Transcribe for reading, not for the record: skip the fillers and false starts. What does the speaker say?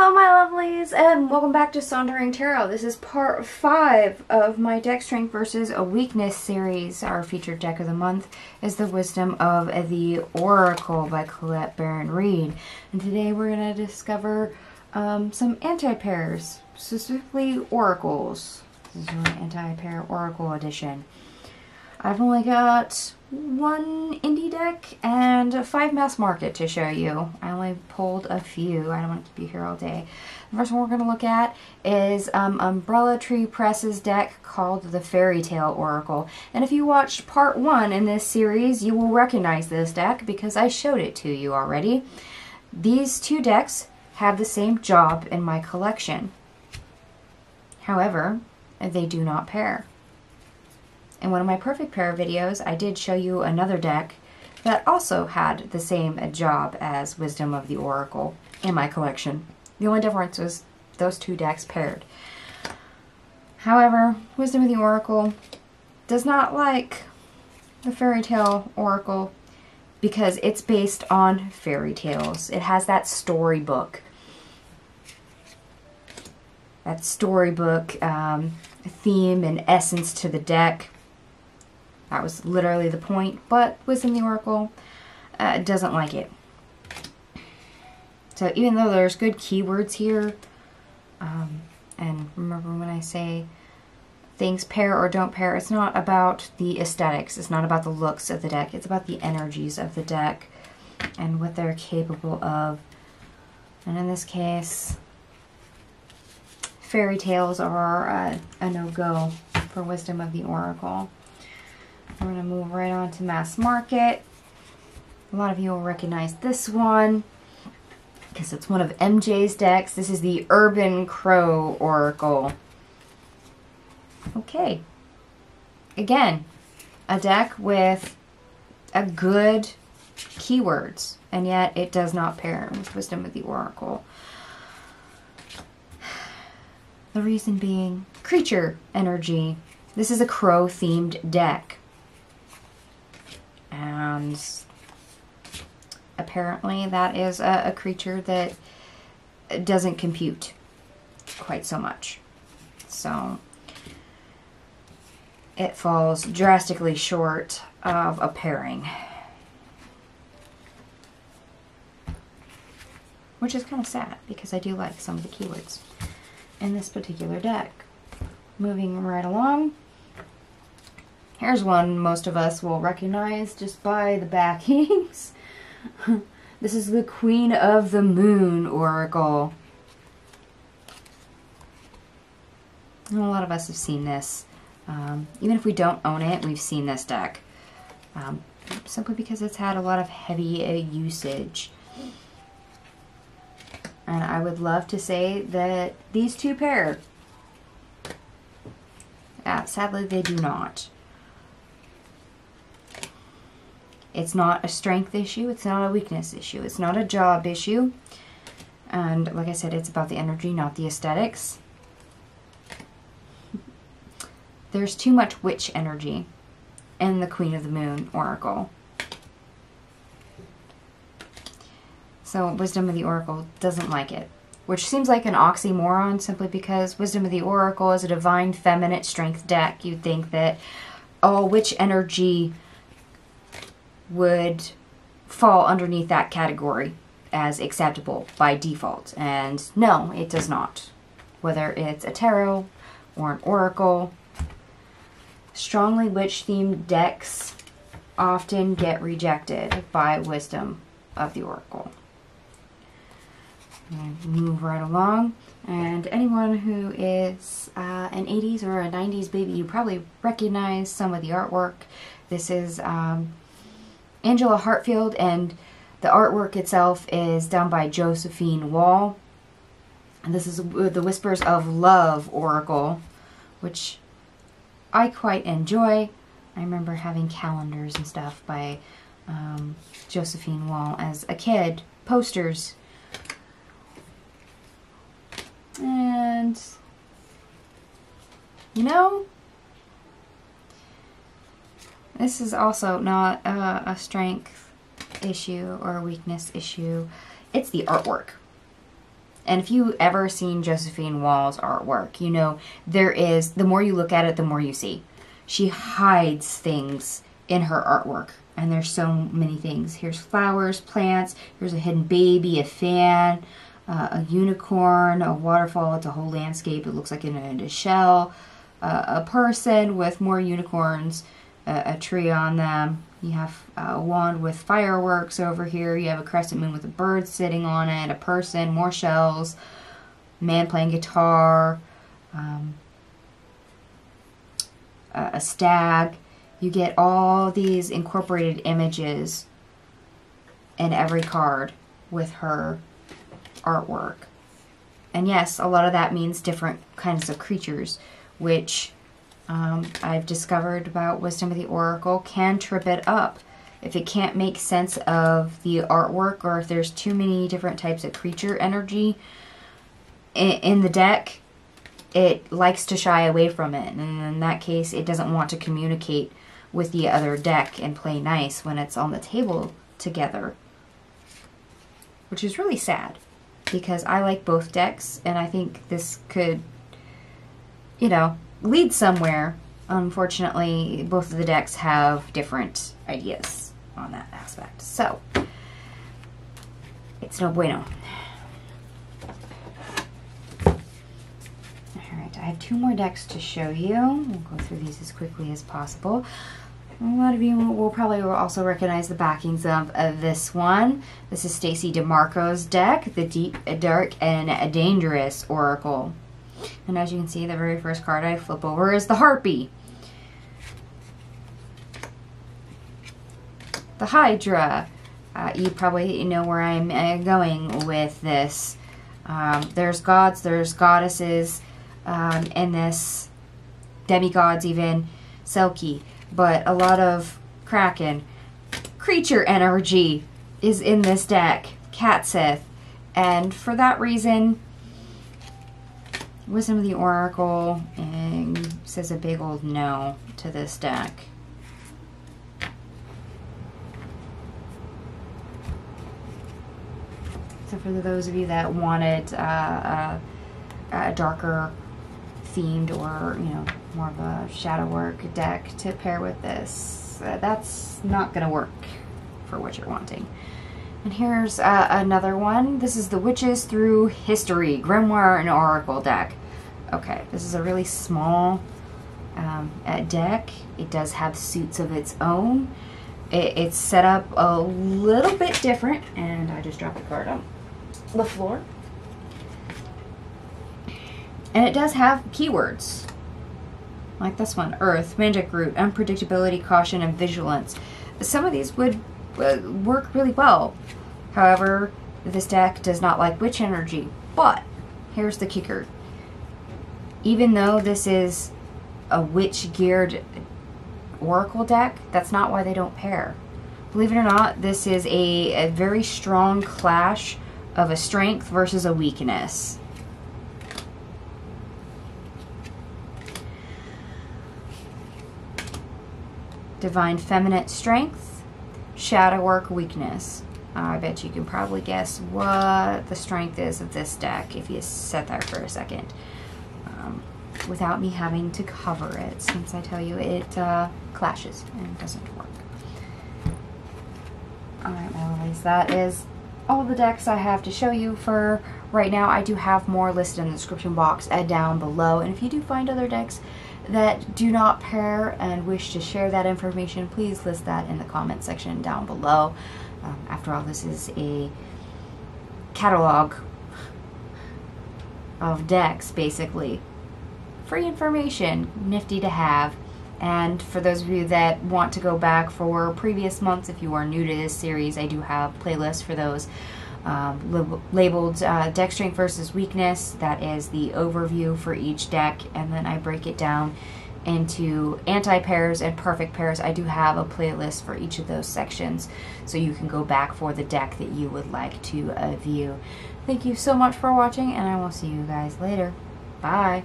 Hello my lovelies, and welcome back to Sauntering Tarot. This is part 5 of my Deck Strength versus a Weakness series. Our featured deck of the month is the Wisdom of the Oracle by baron-reid. And today we're going to discover some anti-pairs, specifically oracles. This is an anti-pair oracle edition. I've only got one indie deck and 5 mass market to show you. I only pulled a few. I don't want to keep you here all day. The first one we're going to look at is Umbrella Tree Press's deck called the Fairytale Oracle. And if you watched part 1 in this series, you will recognize this deck because I showed it to you already. These two decks have the same job in my collection. However, they do not pair. In one of my perfect pair videos, I did show you another deck that also had the same job as Wisdom of the Oracle in my collection. The only difference was those two decks paired. However, Wisdom of the Oracle does not like the Fairytale Oracle because it's based on fairy tales. It has that storybook. That storybook theme and essence to the deck. That was literally the point, but Wisdom of the Oracle doesn't like it. So even though there's good keywords here, and remember when I say things pair or don't pair, it's not about the aesthetics, it's not about the looks of the deck, it's about the energies of the deck and what they're capable of. And in this case, fairy tales are a no-go for Wisdom of the Oracle. We're going to move right on to mass market. A lot of you will recognize this one because it's one of MJ's decks. This is the Urban Crow Oracle. Okay. Again, a deck with a good keywords, and yet it does not pair with Wisdom of the Oracle. The reason being creature energy. This is a crow-themed deck. And apparently that is a creature that doesn't compute quite so much. So it falls drastically short of a pairing. Which is kind of sad because I do like some of the keywords in this particular deck. Moving right along. Here's one most of us will recognize just by the backings. This is the Queen of the Moon Oracle. And a lot of us have seen this. Even if we don't own it, we've seen this deck. Simply because it's had a lot of heavy usage. And I would love to say that these two pair. Sadly, they do not. It's not a strength issue, it's not a weakness issue, it's not a job issue. And like I said, it's about the energy, not the aesthetics. There's too much witch energy in the Queen of the Moon Oracle. So Wisdom of the Oracle doesn't like it. Which seems like an oxymoron simply because Wisdom of the Oracle is a divine feminine strength deck. You'd think that all witch energy would fall underneath that category as acceptable by default. And no, it does not. Whether it's a tarot or an oracle, strongly witch-themed decks often get rejected by Wisdom of the Oracle. And move right along. And anyone who is an 80s or a 90s baby, you probably recognize some of the artwork. This is Angela Hartfield, and the artwork itself is done by Josephine Wall. And this is the Whispers of Love Oracle, which I quite enjoy. I remember having calendars and stuff by Josephine Wall as a kid, posters. And, you know, this is also not a strength issue or a weakness issue. It's the artwork. And if you ever seen Josephine Wall's artwork, you know the more you look at it, the more you see. She hides things in her artwork, and there's so many things. Here's flowers, plants, here's a hidden baby, a fan, a unicorn, a waterfall. It's a whole landscape. It looks like in a shell. A person with more unicorns, a tree on them. You have a wand with fireworks over here. You have a crescent moon with a bird sitting on it, a person, more shells, man playing guitar, a stag. You get all these incorporated images in every card with her artwork. And yes, a lot of that means different kinds of creatures, which I've discovered about Wisdom of the Oracle can trip it up. If it can't make sense of the artwork, or if there's too many different types of creature energy in the deck, it likes to shy away from it. And in that case, it doesn't want to communicate with the other deck and play nice when it's on the table together. Which is really sad, because I like both decks, and I think this could, you know, lead somewhere. Unfortunately, both of the decks have different ideas on that aspect. So, it's no bueno. Alright, I have 2 more decks to show you. We'll go through these as quickly as possible. A lot of you will probably also recognize the backings of this one. This is Stacey DeMarco's deck, the Deep, Dark, and Dangerous Oracle. And as you can see, the very first card I flip over is the Harpy. The Hydra. You probably know where I'm going with this. There's gods, there's goddesses in this, demigods even, Selkie. But a lot of Kraken. Creature energy is in this deck. Catsith. And for that reason, Wisdom of the Oracle says a big old no to this deck. So for those of you that wanted a darker themed, or you know, more of a shadow work deck to pair with this, that's not going to work for what you're wanting. And here's another one. This is the Witches Through History Grimoire and Oracle deck. Okay, this is a really small deck. It does have suits of its own. It's set up a little bit different, and I just dropped the card on the floor. And it does have keywords, like this one: Earth, Magic Root, Unpredictability, Caution, and Vigilance. Some of these would work really well. However, this deck does not like witch energy. But here's the kicker. Even though this is a witch-geared oracle deck, that's not why they don't pair. Believe it or not, this is a very strong clash of a strength versus a weakness. Divine Feminine Strength, Shadow Work Weakness. I bet you can probably guess what the strength is of this deck if you sit there for a second. Without me having to cover it, since I tell you it clashes and doesn't work. Alright, my lovelies, that is all the decks I have to show you for right now. I do have more listed in the description box down below, and if you do find other decks that do not pair and wish to share that information, please list that in the comment section down below. After all, this is a catalog of decks, basically. Free information, nifty to have. And for those of you that want to go back for previous months, if you are new to this series, I do have playlists for those labeled deck strength versus weakness. That is the overview for each deck, and then I break it down into anti-pairs and perfect pairs. I do have a playlist for each of those sections, so you can go back for the deck that you would like to view. Thank you so much for watching, and I will see you guys later. Bye.